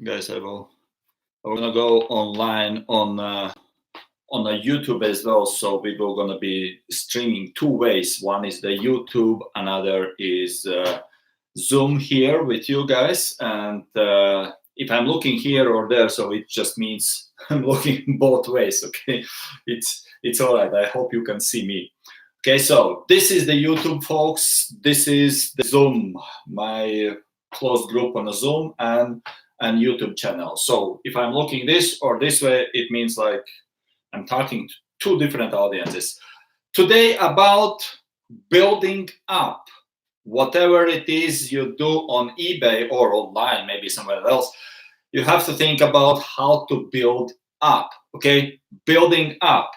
guys, I'm gonna go online on a YouTube as well. So we will gonna be streaming two ways. One is the YouTube, another is Zoom here with you guys. And if I'm looking here or there, so it just means I'm looking both ways. Okay, it's all right. I hope you can see me. Okay, so this is the YouTube, folks. This is the Zoom, my closed group on a Zoom and YouTube channel. So if I'm looking this or this way, it means like I'm talking to two different audiences. Today about building up whatever it is you do on eBay or online, maybe somewhere else. You have to think about how to build up, okay? Building up.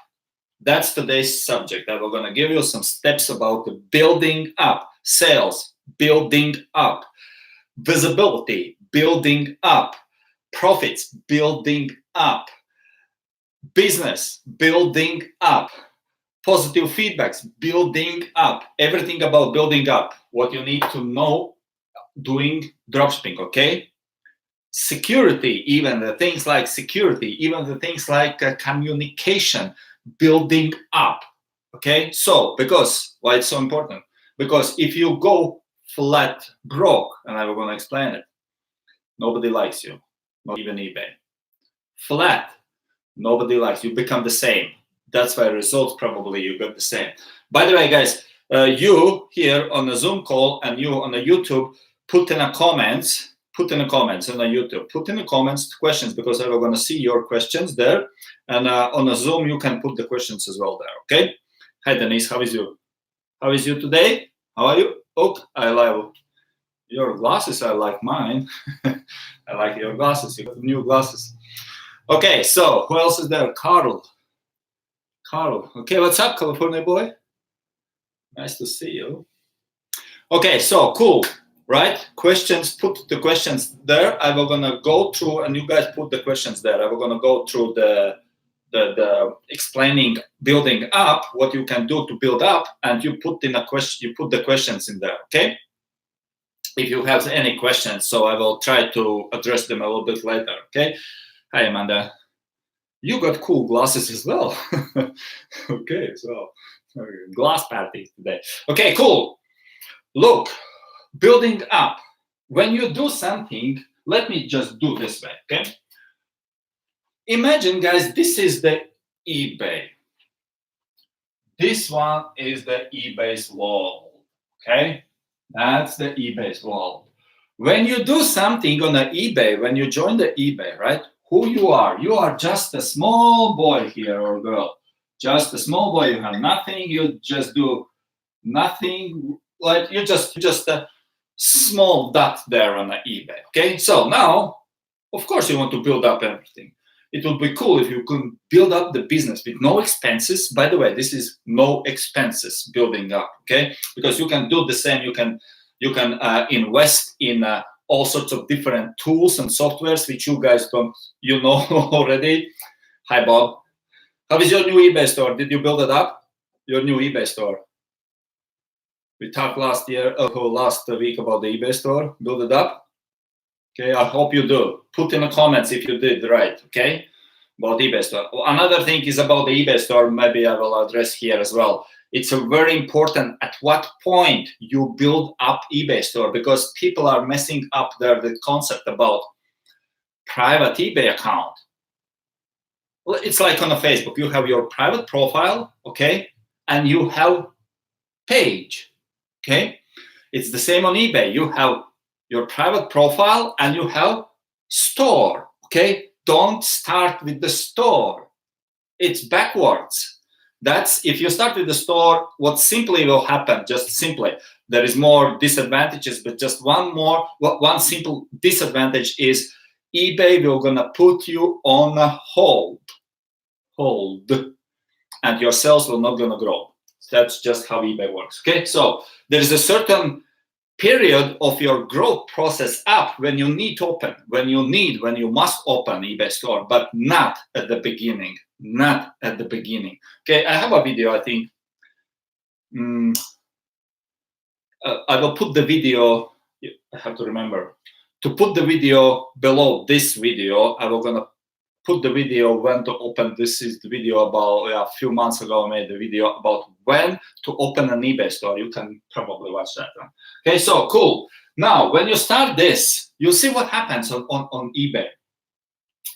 That's today's subject. I'm going to give you some steps about the building up, sales, building up, visibility, building up, profits, building up, business, building up, positive feedbacks, building up, everything about building up, what you need to know doing dropshipping, okay? Security, even the things like security, even the things like communication, building up, okay? So, because, why it's so important? Because if you go flat broke, and I'm going to explain it, nobody likes you, not even eBay. Flat, nobody likes you, become the same. That's why results probably you got the same. By the way, guys, you here on the Zoom call and you on the YouTube, put in the comments on the YouTube, put in the comments questions, because I'm going to see your questions there. And on the Zoom, you can put the questions as well there, okay? Hi, Denise, how is you? How is you today? How are you? Oh, I love your glasses. I like mine. I like your glasses. You got new glasses. Okay, so who else is there? Carl. Okay, what's up, California boy? Nice to see you. Okay, so cool, right? Questions, put the questions there. I will gonna go through, and you guys put the questions there. I will gonna go through the explaining building up, what you can do to build up, and you put in a question. You put the questions in there, okay? If you have any questions, so I will try to address them a little bit later, okay? Hi, Amanda. You got cool glasses as well. Okay, so glass party today. Okay, cool. Look, building up. When you do something, let me just do this way, okay? Imagine, guys, this is the eBay. This one is the eBay's wall, okay? That's the eBay's wall. When you do something on the eBay, when you join the eBay, right? Who you are just a small boy here or girl, just a small boy. You have nothing, you just do nothing, like you're just a small dot there on the eBay, okay? So now, of course, you want to build up everything. It would be cool if you could build up the business with no expenses. By the way, this is no expenses building up, okay? Because you can do the same. You can invest in all sorts of different tools and softwares which you guys don't, you know already. Hi, Bob. How is your new eBay store? Did you build it up? Your new eBay store. We talked last week about the eBay store. Build it up. Okay, I hope you do. Put in the comments if you did right, okay? About eBay store. Another thing is about the eBay store, maybe I will address here as well. It's a very important at what point you build up eBay store, because people are messing up the concept about private eBay account. Well, it's like on a Facebook. You have your private profile, okay? And you have page, okay? It's the same on eBay. You have your private profile and you have store, okay? Don't start with the store. It's backwards. That's if you start with the store, what simply will happen, just simply, there is more disadvantages, but just one simple disadvantage is eBay will gonna put you on a hold, and your sales will not gonna grow. That's just how eBay works, okay? So there is a certain period of your growth process up when you need to open, when you must open eBay store, but not at the beginning. Not at the beginning. Okay, I have a video, I think. I will put the video, I have to remember to put the video below this video. I was gonna put the video when to open. This is the video about a few months ago. I made the video about when to open an eBay store. You can probably watch that one. Okay, so cool. Now, when you start this, you'll see what happens on eBay.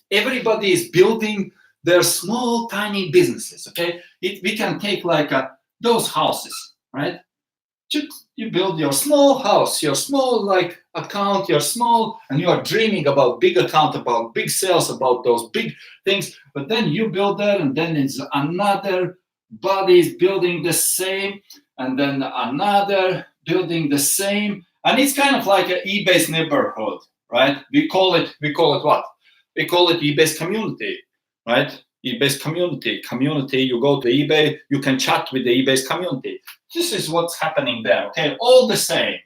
Everybody is building their small, tiny businesses. Okay, we can take like those houses, right? You build your small house, your small like account, your small, and you are dreaming about big account, about big sales, about those big things. But then you build that, and then it's another body is building the same, and then another building the same, and it's kind of like an eBay's neighborhood, right? We call it what? We call it eBay's community, right? eBay's community. You go to eBay, you can chat with the eBay's community. This is what's happening there, okay? All the same.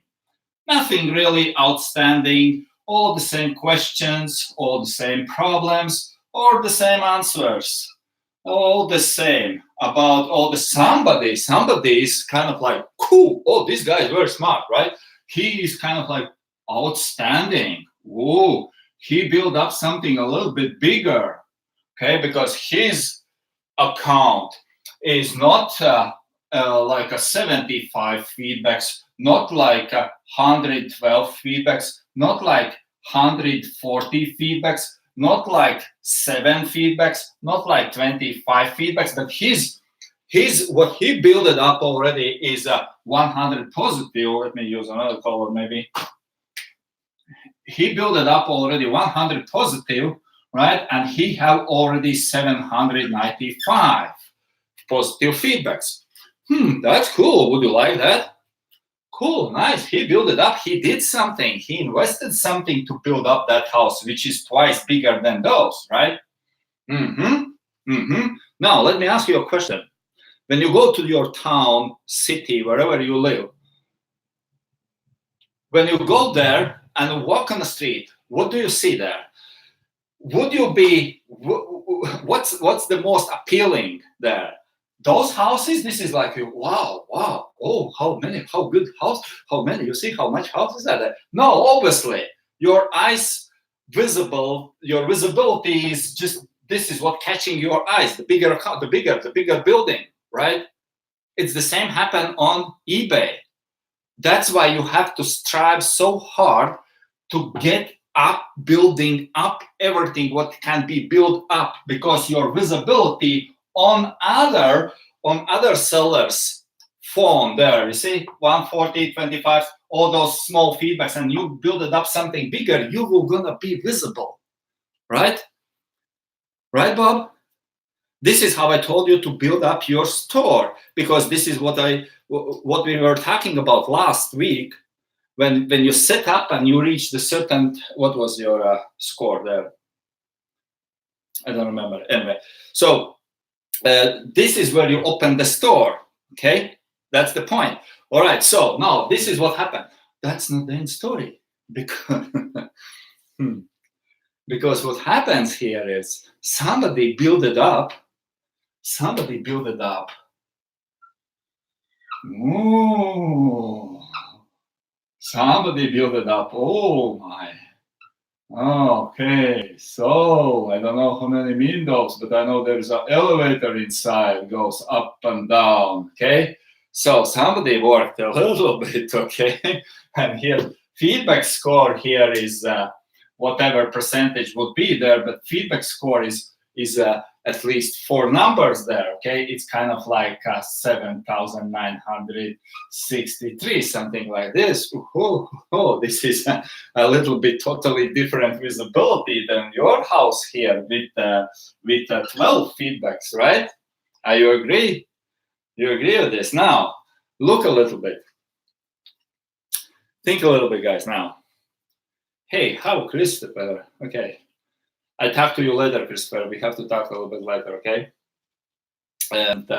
Nothing really outstanding. All the same questions, all the same problems, all the same answers. All the same about all the somebody is kind of like, cool. Oh, this guy is very smart, right? He is kind of like outstanding. Whoa, he built up something a little bit bigger. Okay, because his account is not like a 75 feedbacks, not like 112 feedbacks, not like 140 feedbacks, not like 7 feedbacks, not like 25 feedbacks, but his what he built it up already is 100 positive. Let me use another color maybe. He built it up already 100 positive. Right, and he have already 795 positive feedbacks. That's cool. Would you like that? Cool, nice. He built it up. He did something. He invested something to build up that house, which is twice bigger than those, right? Now, let me ask you a question. When you go to your town, city, wherever you live, when you go there and walk on the street, what do you see there? Would you be, what's the most appealing there? Those houses, this is like, wow, oh, how good house, how many, you see how much houses are there? No, obviously, your eyes visible, your visibility is just, this is what catching your eyes, the bigger account, the bigger building, right? It's the same happen on eBay. That's why you have to strive so hard to get up, building up everything what can be built up, because your visibility on other sellers' phone there, you see 140, 25, all those small feedbacks, and you build it up something bigger, you will gonna be visible, right? Right, Bob? This is how I told you to build up your store, because this is what we were talking about last week. When you set up and you reach the certain, what was your score there? I don't remember. Anyway, so this is where you open the store. Okay, that's the point. All right. So now this is what happened. That's not the end story, because because what happens here is somebody built it up. Somebody built it up. Ooh. Somebody built it up. Oh my. Okay, so I don't know how many windows, but I know there's an elevator inside, goes up and down. Okay, so somebody worked a little bit. Okay, and here feedback score here is whatever percentage would be there, but feedback score is at least 4 numbers there. Okay, it's kind of like 7,963, something like this. This is a little bit totally different visibility than your house here with 12 feedbacks, right? You agree? You agree with this? Now, look a little bit. Think a little bit, guys. Now, hey, how Christopher? Okay. I'll talk to you later, Christopher. We have to talk a little bit later, okay? And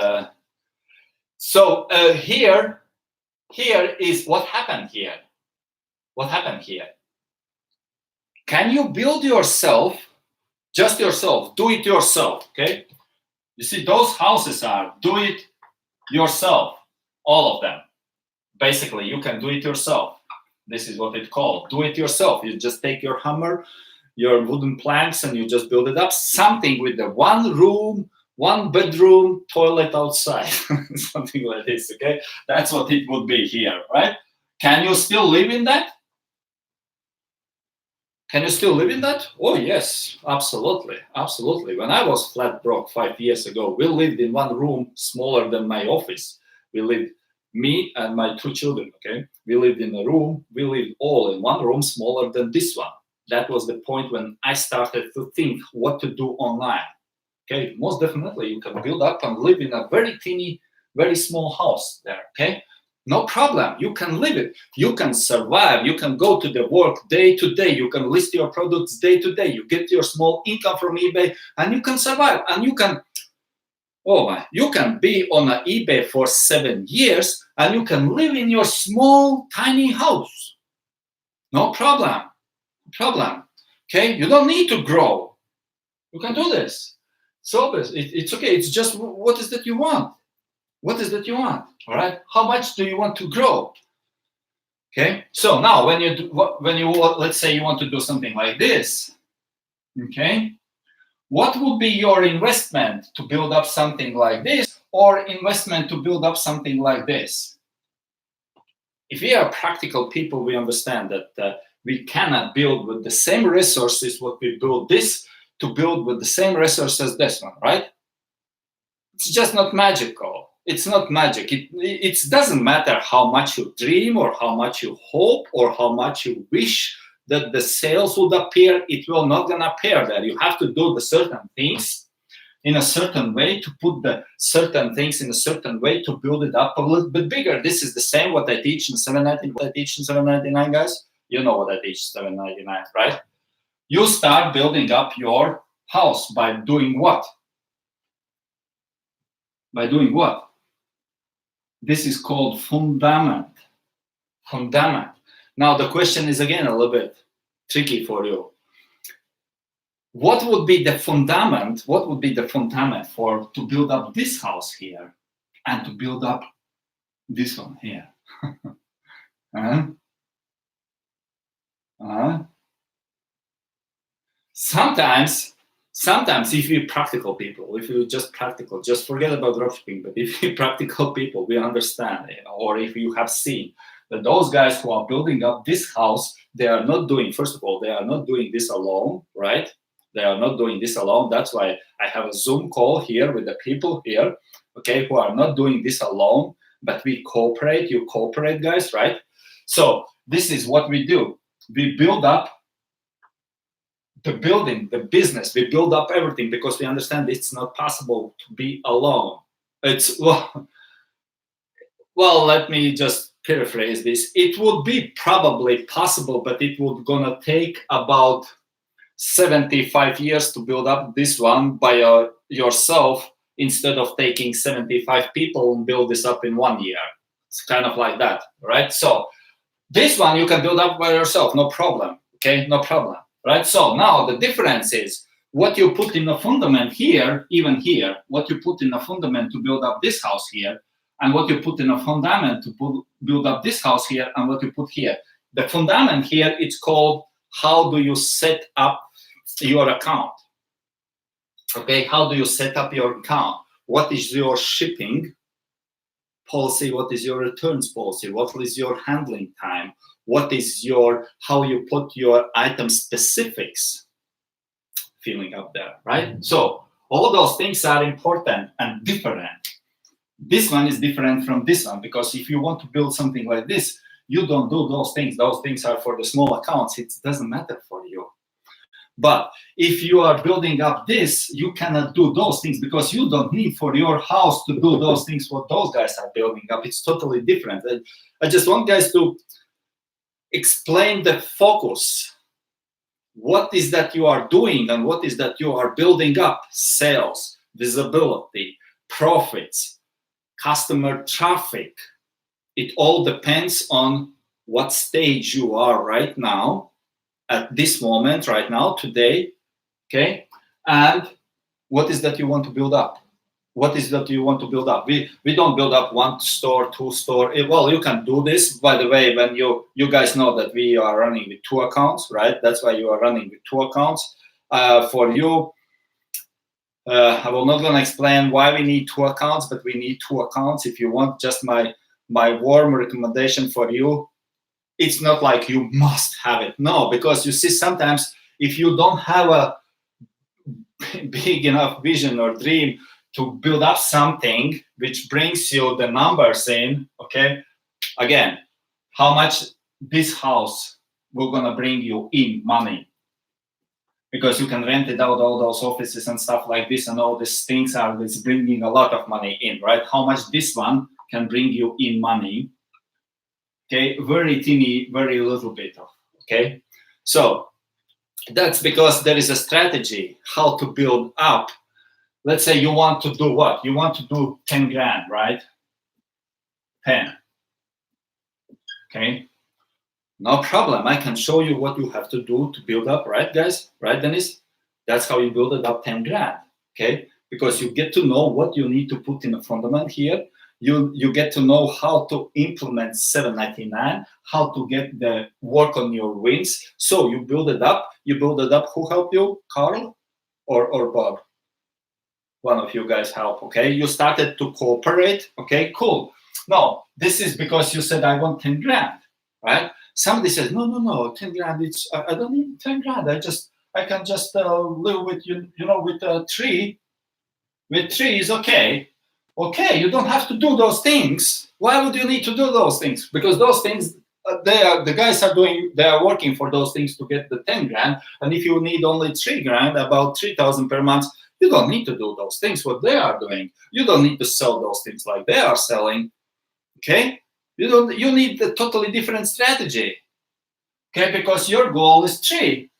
so here is what happened here. What happened here? Can you build yourself, just yourself, do it yourself, okay? You see, those houses are do it yourself, all of them. Basically, you can do it yourself. This is what it's called. Do it yourself. You just take your hammer, your wooden planks, and you just build it up. Something with the one room, one bedroom, toilet outside. Something like this, okay? That's what it would be here, right? Can you still live in that? Can you still live in that? Oh, yes, absolutely, absolutely. When I was flat broke 5 years ago, we lived in one room smaller than my office. We lived, me and my 2 children, okay? We lived in a room, we lived all in one room smaller than this one. That was the point when I started to think what to do online. Okay, most definitely you can build up and live in a very teeny, very small house there, okay? No problem, you can live it. You can survive, you can go to the work day to day, you can list your products day to day, you get your small income from eBay, and you can survive, and you can, oh my, you can be on an eBay for 7 years, and you can live in your small, tiny house. No problem, problem, okay? You don't need to grow. You can do this. So it's okay, it's just what is that you want? What is that you want? All right. How much do you want to grow? Okay. So now, when you let's say you want to do something like this, okay, what would be your investment to build up something like this, or investment to build up something like this? If we are practical people, we understand that we cannot build with the same resources what we build this to build with the same resources as this one, right? It's just not magical. It's not magic. It doesn't matter how much you dream or how much you hope or how much you wish that the sales would appear. It will not gonna appear there. You have to do the certain things in a certain way, to put the certain things in a certain way to build it up a little bit bigger. This is the same what I teach in 799. What I teach in 799, guys. You know what I teach in 799, right? You start building up your house by doing what? By doing what? This is called fundament. Fundament. Now the question is again a little bit tricky for you. What would be the fundament? What would be the fundament for to build up this house here and to build up this one here? Sometimes if you're practical people, if you're just practical, just forget about dropshipping. But if you're practical people, we understand it. Or if you have seen that those guys who are building up this house, they are not doing, first of all, they are not doing this alone, right? They are not doing this alone. That's why I have a Zoom call here with the people here, okay, who are not doing this alone, but we cooperate. You cooperate, guys, right? So this is what we do. We build up the building, the business, we build up everything because we understand it's not possible to be alone. It's, well, let me just paraphrase this. It would be probably possible, but it would gonna take about 75 years to build up this one by yourself instead of taking 75 people and build this up in 1 year. It's kind of like that, right? So this one you can build up by yourself, no problem, okay, no problem. Right, so now the difference is what you put in the fundament here, even here, what you put in the fundament to build up this house here, and what you put in a fundament to build up this house here, and what you put here. The fundament here, it's called how do you set up your account? Okay, how do you set up your account? What is your shipping policy? What is your returns policy? What is your handling time? What is your, how you put your item specifics filling up there, right? So all those things are important and different. This one is different from this one because if you want to build something like this, you don't do those things. Those things are for the small accounts. It doesn't matter for you. But if you are building up this, you cannot do those things because you don't need for your house to do those things what those guys are building up. It's totally different. I just want guys to explain the focus. What is that you are doing and what is that you are building up? Sales, visibility, profits, customer traffic. It all depends on what stage you are right now, at this moment, right now, today, okay? And what is that you want to build up? What is that you want to build up? We don't build up 1 store, 2 store. Well, you can do this, by the way, when you guys know that we are running with 2 accounts, right? That's why you are running with 2 accounts. For you, I will not gonna explain why we need 2 accounts, but we need 2 accounts. If you want just my warm recommendation for you, it's not like you must have it. No, because you see, sometimes if you don't have a big enough vision or dream to build up something which brings you the numbers in, okay? Again, how much this house will gonna bring you in money? Because you can rent it out, all those offices and stuff like this, and all these things are this bringing a lot of money in, right? How much this one can bring you in money? Okay, very teeny, very little bit of, okay? So that's because there is a strategy how to build up. Let's say you want to do what? You want to do 10 grand, right? 10. Okay. No problem. I can show you what you have to do to build up, right, guys? Right, Dennis? That's how you build it up 10 grand. Okay. Because you get to know what you need to put in the fundament here. You get to know how to implement 799, how to get the work on your wins. So you build it up. You build it up. Who helped you? Carl or Bob? One of you guys help, okay? You started to cooperate, okay, cool. No, this is because you said, I want 10 grand, right? Somebody says, no, 10 grand, I don't need 10 grand. I can just live with, with 3. With 3 is okay. Okay, you don't have to do those things. Why would you need to do those things? Because those things, the guys they are working for those things to get the 10 grand. And if you need only 3 grand, about 3,000 per month, you don't need to do those things what they are doing. You don't need to sell those things like they are selling. Okay? You need a totally different strategy. Okay, because your goal is 3.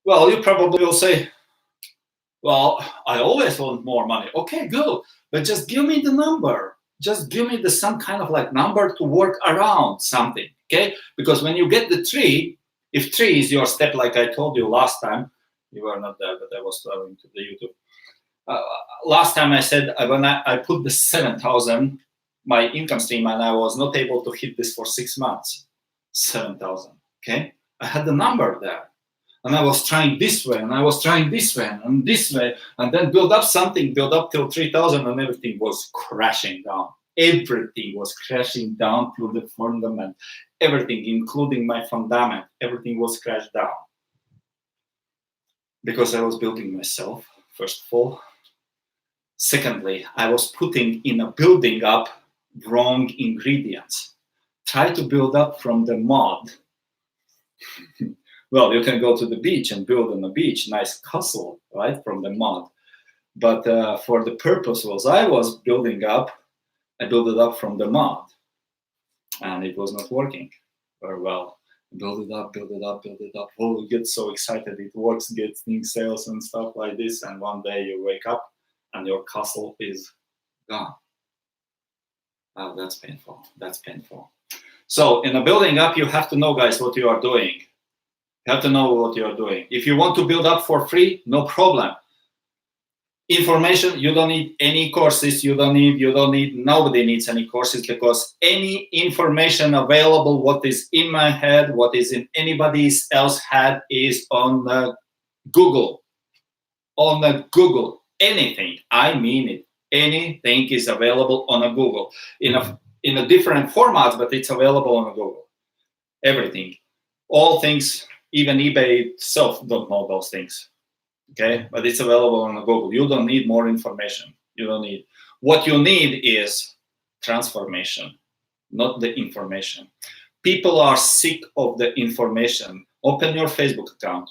Well, you probably will say, well, I always want more money. Okay, good. But just give me the number. Just give me some kind of like number to work around something. Okay? Because when you get the 3, if 3 is your step, like I told you last time, you were not there, but I was talking to the YouTube. Last time I said when I put the 7,000, my income stream, and I was not able to hit this for 6 months. 7,000. Okay? I had the number there. And I was trying this way, and I was trying this way, and this way, and then build up something, build up till 3,000, and everything was crashing down. Everything was crashing down to the fundament. Everything, including my fundament, everything was crashed down. Because I was building myself, first of all. Secondly, I was putting in a building up wrong ingredients. Try to build up from the mud. Well, you can go to the beach and build on the beach, nice castle, right, from the mud. But for the purpose was I was building up, I built it up from the mud. And it was not working very well. Build it up. Oh, you get so excited, it works, get things, sales and stuff like this. And one day you wake up and your castle is gone. Oh, that's painful. That's painful. So in a building up, you have to know, guys, what you are doing. You have to know what you're doing. If you want to build up for free, no problem. Information, you don't need any courses. Nobody needs any courses, because any information available, what is in my head, what is in anybody else's head, is on the Google. On the Google, anything. I mean it. Anything is available on a Google in a different format, but it's available on a Google. Everything, all things. Even eBay itself don't know those things, okay? But it's available on Google. You don't need more information. You don't need. What you need is transformation, not the information. People are sick of the information. Open your Facebook account.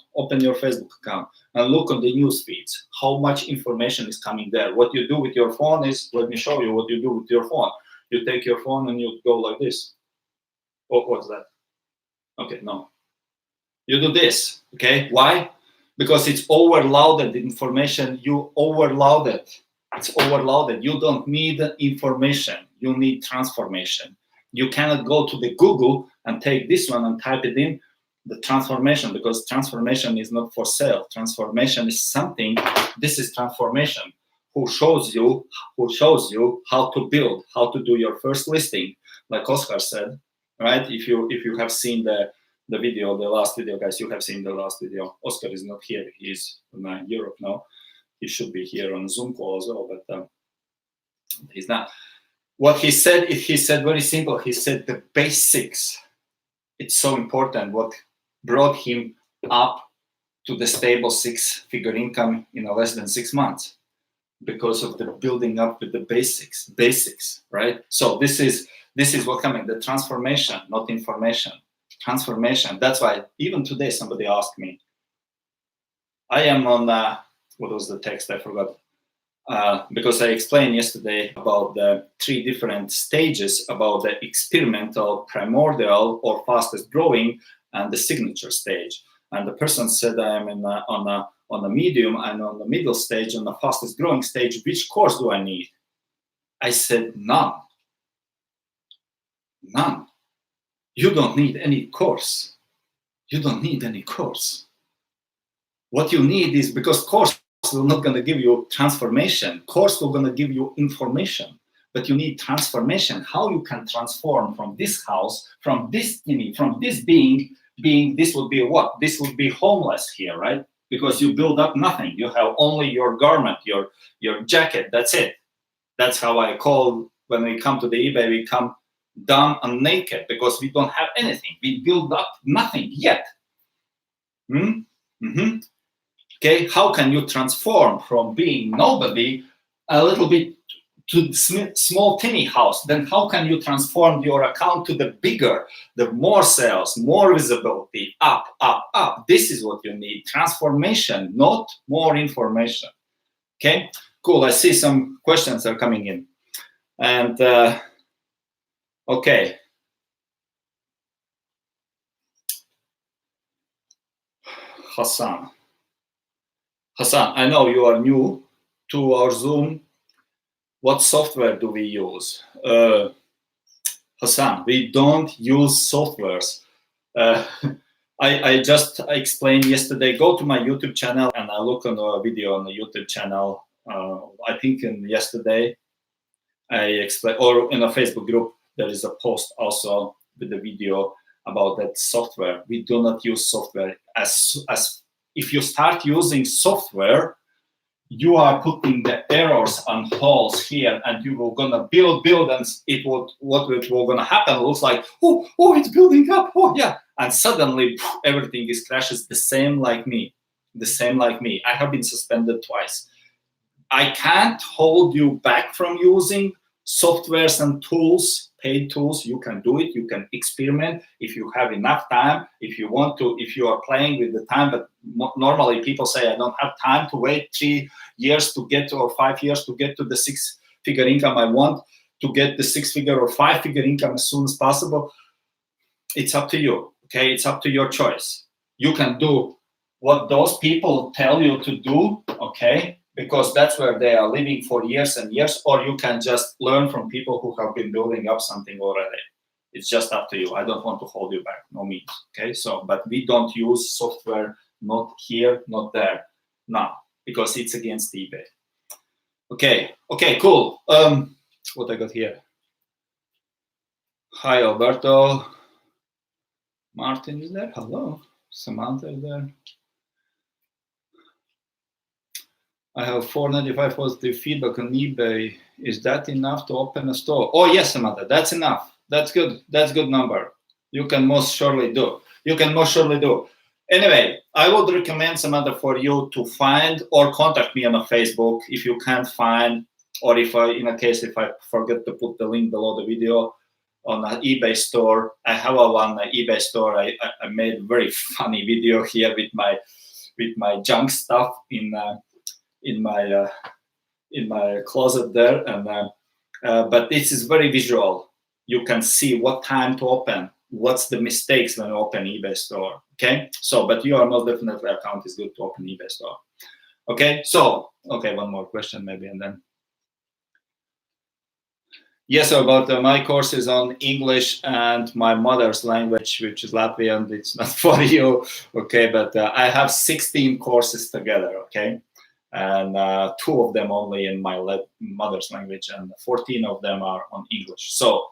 And look on the news feeds. How much information is coming there? What you do with your phone is, let me show you what you do with your phone. You take your phone and you go like this. Oh, what's that? Okay, no. You do this, okay? Why? Because it's overloaded, the information, you overload it. It's overloaded. You don't need information. You need transformation. You cannot go to the Google and take this one and type it in, the transformation, because transformation is not for sale. Transformation is something, this is transformation. who shows you how to build, how to do your first listing, like Oscar said, right? If you have seen the video, the last video, guys, you have seen the last video. Oscar is not here; he's in Europe now. He should be here on Zoom call as well, but he's not. What he said very simple. He said the basics. It's so important. What brought him up to the stable 6-figure income in less than 6 months, because of the building up with the basics, right? So this is what coming, the transformation, not information. Transformation. That's why even today somebody asked me. I am on what was the text? I forgot. Because I explained yesterday about the 3 different stages, about the experimental, primordial, or fastest growing, and the signature stage. And the person said I am on the medium and on the middle stage, on the fastest growing stage. Which course do I need? I said none. None. You don't need any course. You don't need any course. What you need is, because course will not going to give you transformation. Course will going to give you information. But you need transformation. How you can transform from this house, from this from this being, this would be what? This would be homeless here, right? Because you build up nothing. You have only your garment, your jacket. That's it. That's how I call, when we come to the eBay, we come dumb and naked, because we don't have anything. We build up nothing yet. Okay, how can you transform from being nobody a little bit to small tiny house? Then how can you transform your account to the bigger, the more sales, more visibility, up? This is what you need. Transformation, not more information. Okay, cool. I see some questions are coming in. And okay. Hassan, I know you are new to our Zoom. What software do we use? Hassan, we don't use softwares. I just explained yesterday, go to my YouTube channel and I look on a video on the YouTube channel. I think yesterday I explained, or in a Facebook group, there is a post also with the video about that software. We do not use software. As if you start using software, you are putting the errors and holes here, and you will gonna build, and what will gonna happen looks like, oh, it's building up, oh yeah, and suddenly everything is crashes. The same like me. I have been suspended twice. I can't hold you back from using softwares and tools, paid tools. You can do it. You can experiment if you have enough time. If you want to, if you are playing with the time, but normally people say, I don't have time to wait 3 years to get to, or 5 years to get to the 6-figure income. I want to get the 6-figure or 5-figure income as soon as possible. It's up to you. Okay, it's up to your choice. You can do what those people tell you to do. Okay, because that's where they are living for years and years, or you can just learn from people who have been building up something already. It's just up to you. I don't want to hold you back, no means. Okay, so, but we don't use software, not here, not there, no, because it's against eBay. Okay, cool. What I got here? Hi, Alberto. Martin is there. Hello. Samantha is there. I have 495 positive feedback on eBay. Is that enough to open a store? Oh yes, Samantha, that's enough. That's good. That's good number. You can most surely do. Anyway, I would recommend, Samantha, for you to find or contact me on a Facebook if you can't find, or if in a case if I forget to put the link below the video on an eBay store. I have one eBay store. I made a very funny video here with my junk stuff in my closet there, and but this is very visual. You can see what time to open, what's the mistakes when you open eBay store. Okay, so but you are most definitely account is good to open eBay store. Okay, so one more question maybe, and then yes, about my course is on English and my mother's language, which is Latvian. It's not for you, okay, but I have 16 courses together. Okay. and 2 of them only in my mother's language, and 14 of them are on English. So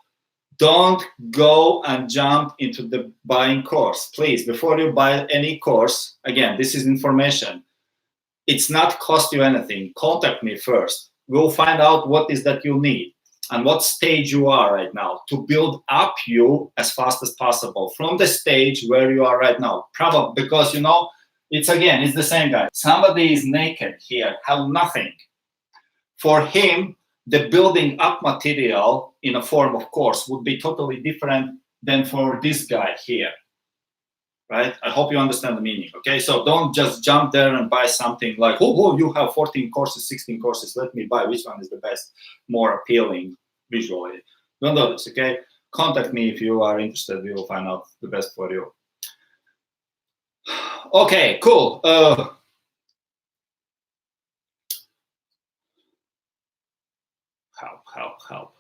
don't go and jump into the buying course, please. Before you buy any course, again, this is information. It's not cost you anything. Contact me first. We'll find out what is that you need and what stage you are right now to build up you as fast as possible from the stage where you are right now. Probably because, you know, it's the same guy. Somebody is naked here, have nothing. For him, the building up material in a form of course would be totally different than for this guy here, right? I hope you understand the meaning, okay? So don't just jump there and buy something like, oh, you have 14 courses, 16 courses, let me buy, which one is the best, more appealing visually. Don't do this, okay? Contact me if you are interested, we will find out the best for you. Okay, cool. Help.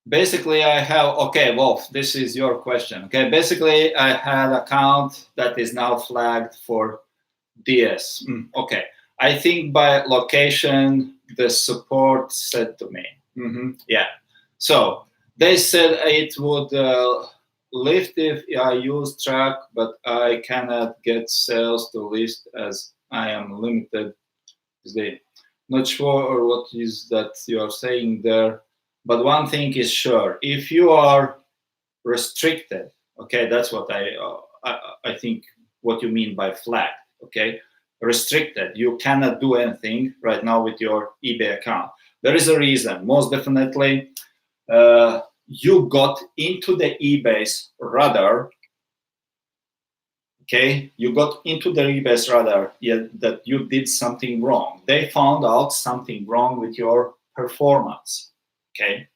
Basically, I have, okay, Wolf, this is your question. Okay, basically, I had an account that is now flagged for DS. Okay, I think by location, the support said to me. Yeah, so they said it would lift if I use track, but I cannot get sales to list as I am limited today. Not sure what is that you are saying there, but one thing is sure: if you are restricted, okay, that's what I think what you mean by flag. Okay, restricted, you cannot do anything right now with your eBay account. There is a reason. Most definitely, you got into the eBay's radar. Okay, you got into the eBay's radar, that you did something wrong. They found out something wrong with your performance. Okay,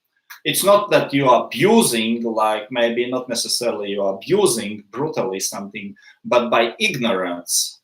it's not that you are abusing, like maybe not necessarily you are abusing brutally something, but by ignorance,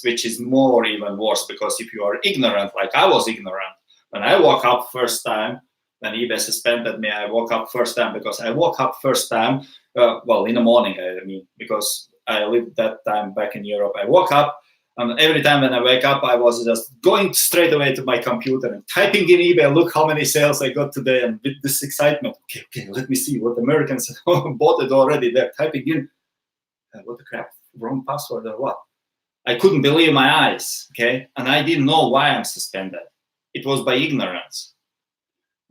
which is more even worse, because if you are ignorant, like I was ignorant, when I woke up first time, when eBay suspended me, I woke up first time because I woke up first time, well, in the morning, I mean, because I lived that time back in Europe. I woke up, and every time when I wake up, I was just going straight away to my computer and typing in eBay, look how many sales I got today, and with this excitement, okay, let me see what Americans bought it already. They're typing in, what the crap, wrong password or what? I couldn't believe my eyes, okay? And I didn't know why I'm suspended. It was by ignorance.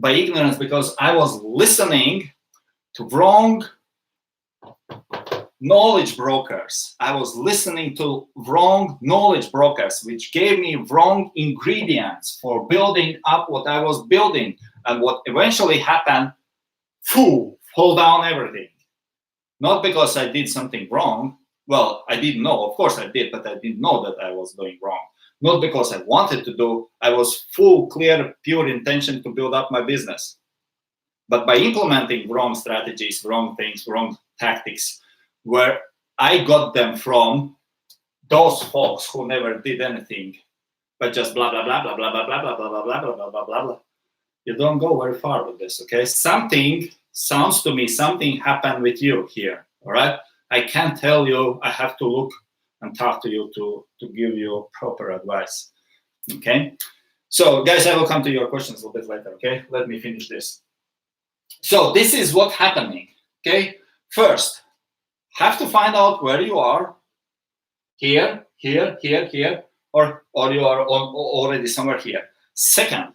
By ignorance, because I was listening to wrong knowledge brokers. I was listening to wrong knowledge brokers, which gave me wrong ingredients for building up what I was building. And what eventually happened, fall down everything. Not because I did something wrong. Well, I didn't know. Of course I did, but I didn't know that I was doing wrong. Not because I wanted to do. I was full, clear, pure intention to build up my business. But by implementing wrong strategies, wrong things, wrong tactics, where I got them from those folks who never did anything, but just blah, blah, blah, blah, blah, blah, blah, blah, blah, blah, blah, blah, blah, blah, blah. You don't go very far with this, okay? Something sounds to me, something happened with you here, all right? I can't tell you, I have to look and talk to you to give you proper advice, okay? So, guys, I will come to your questions a little bit later, okay? Let me finish this. So, this is what's happening, okay? First, have to find out where you are, here, or you are already somewhere here. Second,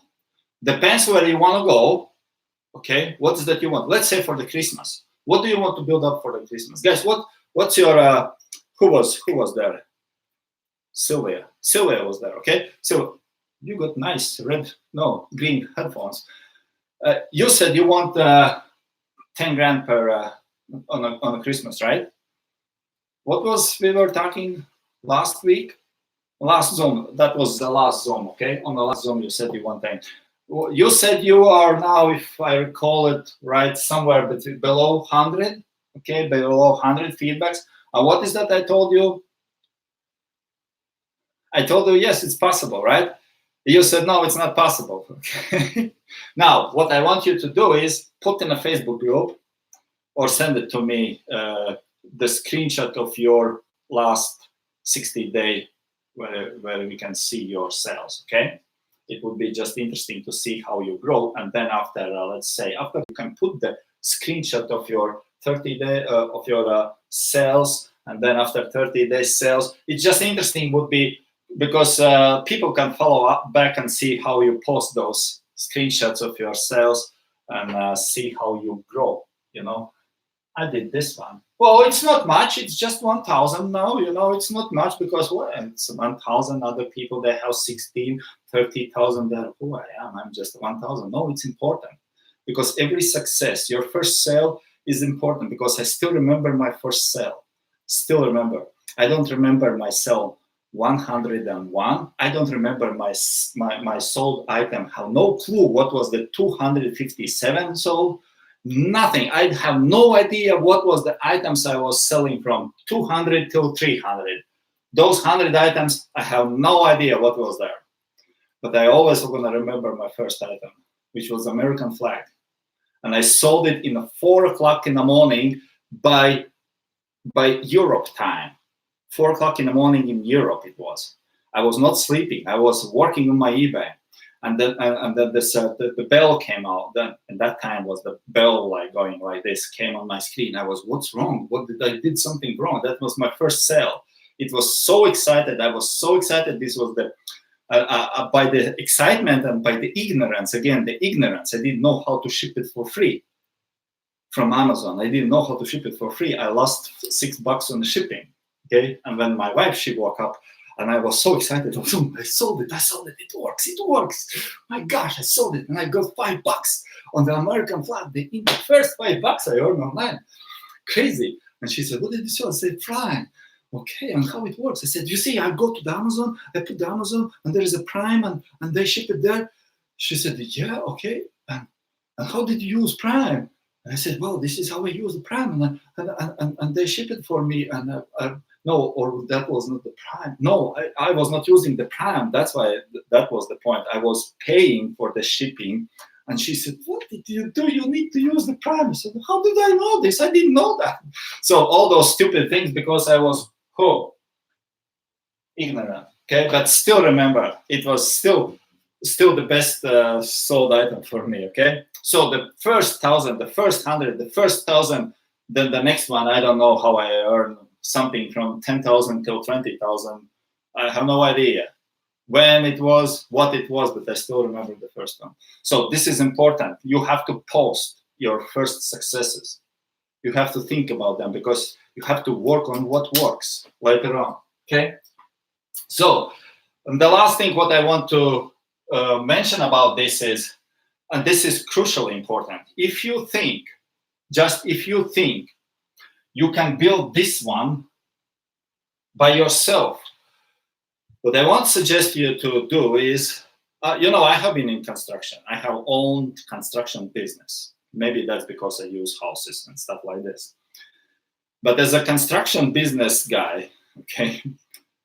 depends where you want to go, okay? What is that you want? Let's say for the Christmas. What do you want to build up for the Christmas? Guys, what's your, who was there? Sylvia was there, okay? So you got nice green headphones. You said you want 10 grand per on a Christmas, right? What was we were talking last week? Last Zoom, that was the last Zoom, okay? On the last Zoom, you said you want 10. You said you are now, if I recall it right, somewhere below 100, okay? Below 100 feedbacks. What is that I told you? I told you, yes, it's possible, right? You said, no, it's not possible. Okay? Now, what I want you to do is put in a Facebook group or send it to me, the screenshot of your last 60-day where we can see your sales. Okay, it would be just interesting to see how you grow, and then after let's say after you can put the screenshot of your 30-day of your sales, and then after 30 days sales, it's just interesting would be because people can follow up back and see how you post those screenshots of your sales and see how you grow. You know, I did this one. Well, it's not much. It's just 1,000 now. You know, it's not much because well, it's 1,000 other people. They have 16, 30,000. There, who I am? I'm just 1,000. No, it's important because every success, your first sale is important because I still remember my first sale. Still remember. I don't remember my sale 101. I don't remember my sold item. Have no clue what was the 257 sold. Nothing. I have no idea what was the items I was selling from 200 till 300. Those 100 items, I have no idea what was there. But I always gonna remember my first item, which was American flag. And I sold it in 4 o'clock in the morning by Europe time. 4 o'clock in the morning in Europe it was. I was not sleeping. I was working on my eBay. And then the bell came out. Then and that time was the bell like going like this came on my screen. I was, what's wrong? What did I did something wrong? That was my first sale. It was so excited. I was so excited. This was the by the excitement and by the ignorance. Again, the ignorance. I didn't know how to ship it for free from Amazon. I didn't know how to ship it for free. I lost $6 on the shipping. Okay, and when my wife she woke up. And I was so excited. I sold it. It works. My gosh, I sold it. And I got $5 on the American flag. The first $5 I earned online. Crazy. And she said, what did you sell? I said, Prime. Okay, and how it works? I said, you see, I go to the Amazon, I put the Amazon, and there is a Prime, and they ship it there. She said, yeah, okay. And how did you use Prime? And I said, well, this is how I use the Prime. And they ship it for me. And no, or that was not the Prime. No, I was not using the Prime. That's why that was the point. I was paying for the shipping. And she said, what did you do? You need to use the Prime. I said, how did I know this? I didn't know that. So all those stupid things because I was ignorant. Okay, but still remember, it was still the best sold item for me. Okay, so the first 1,000, the first 100, the first 1,000, then the next one, I don't know how I earned something from 10,000 till 20,000. I have no idea when it was, what it was, but I still remember the first one. So this is important. You have to post your first successes. You have to think about them because you have to work on what works later on. Okay. So the last thing what I want to mention about this is, and this is crucially important. If you think, just if you think you can build this one by yourself, what I want to suggest you to do is, you know, I have been in construction. I have owned construction business. Maybe that's because I use houses and stuff like this. But as a construction business guy, okay,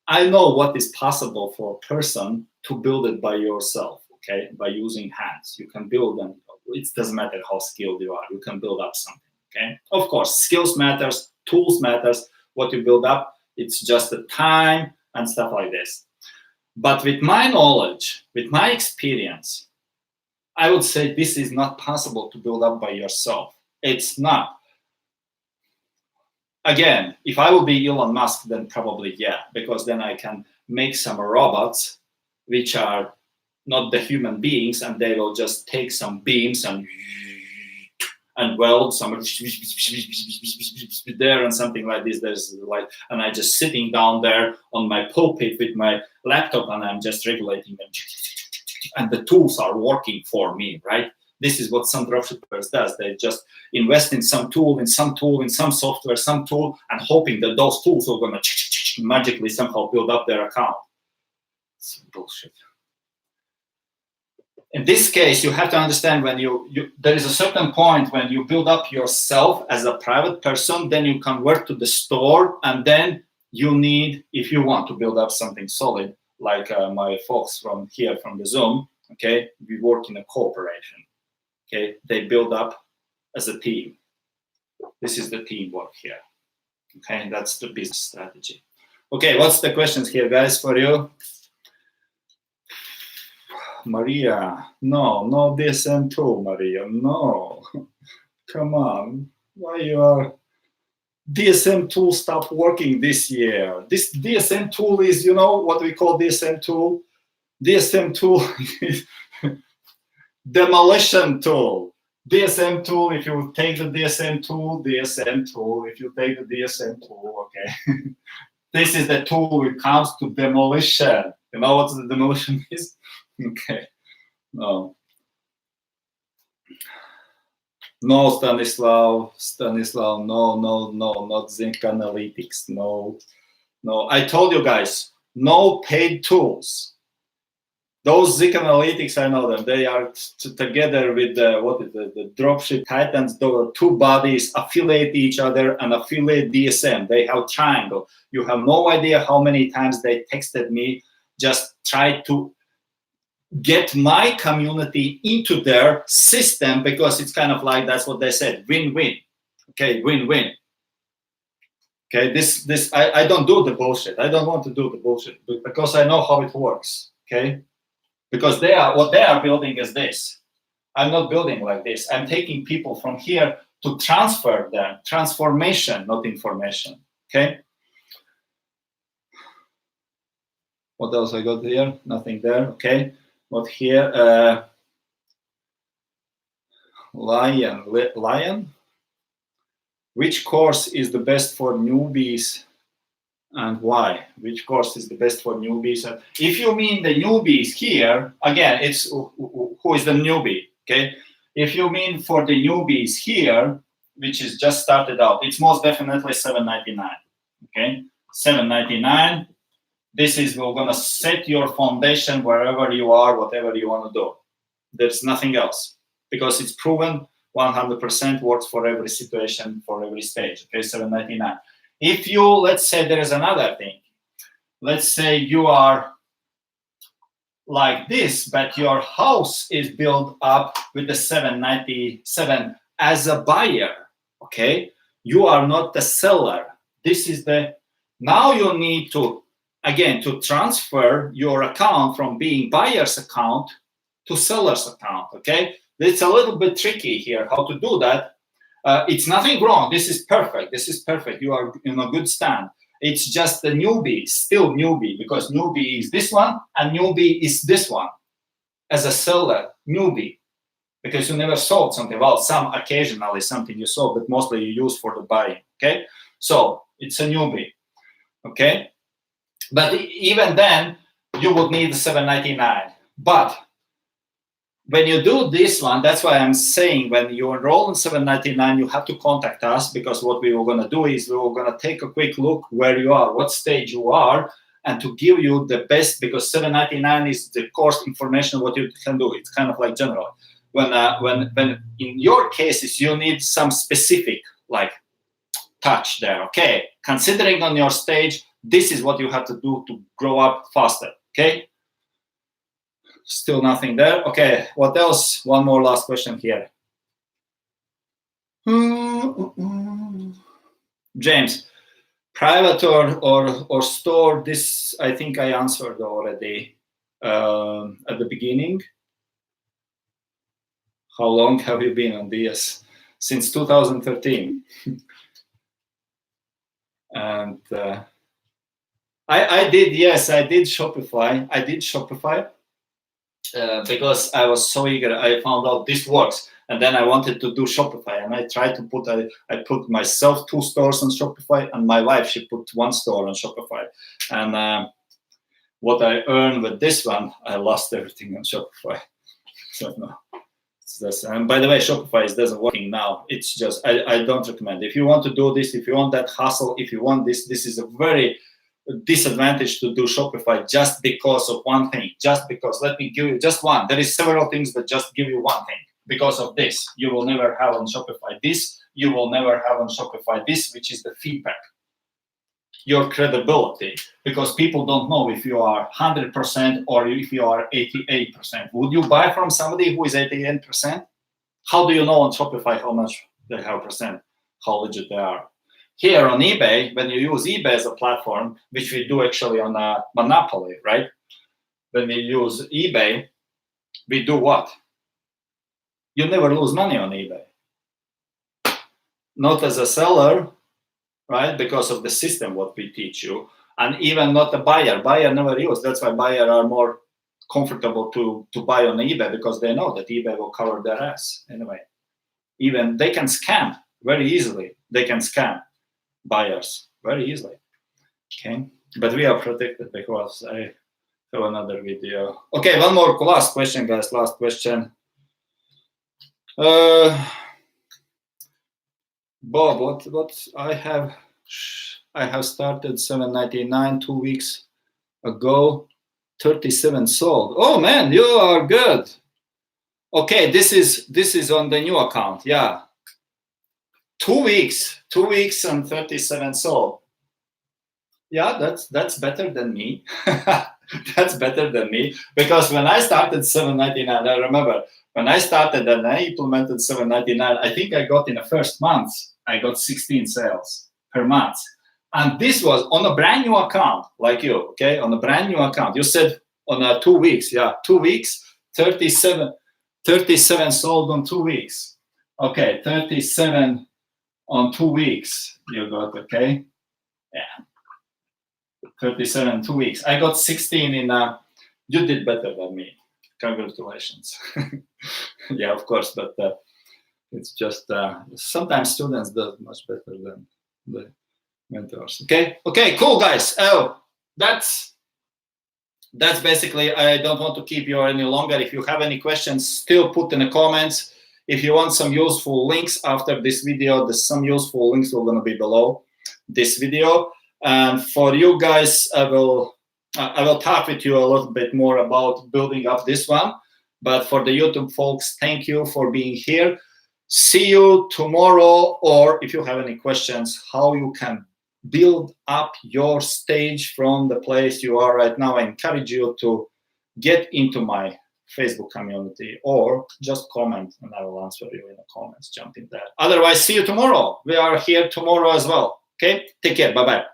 I know what is possible for a person to build it by yourself, okay, by using hands. You can build them. It doesn't matter how skilled you are. You can build up something, okay? Of course, skills matters, tools matters. What you build up, it's just the time and stuff like this. But with my knowledge, with my experience, I would say this is not possible to build up by yourself. It's not. Again, if I will be Elon Musk, then probably yeah, because then I can make some robots which are not the human beings, and they will just take some beams and weld some there and something like this. There's like, and I just sitting down there on my pulpit with my laptop, and I'm just regulating them, and the tools are working for me, right? This is what some dropshippers does. They just invest in some tool, in some software, some tool, and hoping that those tools are gonna magically somehow build up their account. It's bullshit. In this case, you have to understand when there is a certain point when you build up yourself as a private person, then you convert to the store, and then you need, if you want to build up something solid, like my folks from here from the Zoom, okay, we work in a corporation. Okay, they build up as a team. This is the teamwork here. Okay, that's the business strategy. Okay, what's the questions here, guys, for you? Maria, no DSM tool, Maria, no. Come on, why you are... DSM tool stopped working this year. This DSM tool is, you know what we call DSM tool? DSM tool is demolition tool. DSM tool, if you take the DSM tool, if you take the DSM tool, okay. This is the tool when it comes to demolition. You know what the demolition is? Okay. No. No, Stanislav, no, not Zinc Analytics, no. I told you guys, no paid tools. Those Zinc Analytics, I know them. They are together with the Dropship Titans. There are two bodies affiliate each other and affiliate DSM. They have triangle. You have no idea how many times they texted me, just try to get my community into their system, because it's kind of like, that's what they said, win-win. Okay, win-win. Okay, this I don't do the bullshit. I don't want to do the bullshit because I know how it works. Okay, because what they are building is this. I'm not building like this. I'm taking people from here to transfer them. Transformation, not information. Okay. What else I got here? Nothing there. Okay. What here? Lion. Which course is the best for newbies and why? Which course is the best for newbies? If you mean the newbies here, again, it's who is the newbie, okay? If you mean for the newbies here, which is just started out, it's most definitely $7.99, okay? $7.99. This is, we're gonna set your foundation wherever you are, whatever you wanna do. There's nothing else, because it's proven 100% works for every situation, for every stage, okay, $7.99. If you, let's say there is another thing. Let's say you are like this, but your house is built up with the $7.97 as a buyer, okay? You are not the seller. This is the, now you need to, again, to transfer your account from being buyer's account to seller's account, okay? It's a little bit tricky here how to do that. It's nothing wrong. This is perfect. This is perfect. You are in a good stand. It's just the newbie, still newbie, because newbie is this one and newbie is this one. As a seller, newbie, because you never sold something. Well, some occasionally something you sold, but mostly you use for the buying, okay? So it's a newbie, okay? But even then, you would need $7.99. But when you do this one, that's why I'm saying when you enroll in $7.99, you have to contact us, because what we were going to do is we were going to take a quick look where you are, what stage you are, and to give you the best, because $7.99 is the course information what you can do. It's kind of like general. When in your cases you need some specific like touch there. Okay, considering on your stage, this is what you have to do to grow up faster. Okay. Still nothing there. Okay, what else? One more last question here. James, private or store, this I think I answered already at the beginning. How long have you been on DS? Since 2013. And I did Shopify. I did Shopify. Because I was so eager, I found out this works, and then I wanted to do Shopify, and I tried to put I put myself 2 stores on Shopify, and my wife, she put 1 store on Shopify, and what I earned with this one, I lost everything on Shopify. So no, and by the way, Shopify doesn't working now. It's just I don't recommend. If you want to do this, if you want that hustle, if you want this is a very disadvantage to do Shopify just because of one thing. Just because, let me give you just one. There is several things, but just give you one thing. Because of this, you will never have on Shopify this. You will never have on Shopify this, which is the feedback. Your credibility, because people don't know if you are 100% or if you are 88%. Would you buy from somebody who is 88%? How do you know on Shopify how much they have percent, how legit they are? here on eBay, when you use eBay as a platform, which we do actually on a monopoly, right? When we use eBay, we do what? You never lose money on eBay. Not as a seller, right? Because of the system, what we teach you. And even not a buyer. Buyer never use. That's why buyers are more comfortable to buy on eBay, because they know that eBay will cover their ass anyway. Even they can scam very easily. They can scam buyers very easily. Okay, but we are protected because I have another video. Okay, one more last question, guys. Last question. Bob, what I have started 7.99 2 weeks ago. 37 sold. Oh man, you are good. Okay, this is on the new account. Yeah, 2 weeks and 37 sold. Yeah, that's better than me. That's better than me, because when I started 7.99, I remember when I started and I implemented 7.99, I think I got in the first month, I got 16 sales per month. And this was on a brand new account, like you, okay? On a brand new account. You said on 2 weeks, yeah, 2 weeks, 37 sold on 2 weeks. Okay, 37 on 2 weeks you got, okay? Yeah. 37 2 weeks. I got 16 in you did better than me. Congratulations. Yeah, of course, but it's just sometimes students do much better than the mentors. Okay, cool, guys. Oh, that's basically, I don't want to keep you any longer. If you have any questions, still put in the comments. If you want some useful links after this video, there's some useful links are going to be below this video. And for you guys, I will talk with you a little bit more about building up this one. But for the YouTube folks, thank you for being here. See you tomorrow, or if you have any questions, how you can build up your stage from the place you are right now. I encourage you to get into my Facebook community, or just comment and I will answer you in the comments. Jump in there. Otherwise, see you tomorrow. We are here tomorrow as well. Okay, take care. Bye-bye.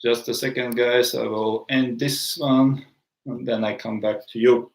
Just a second, guys. I will end this one and then I come back to you.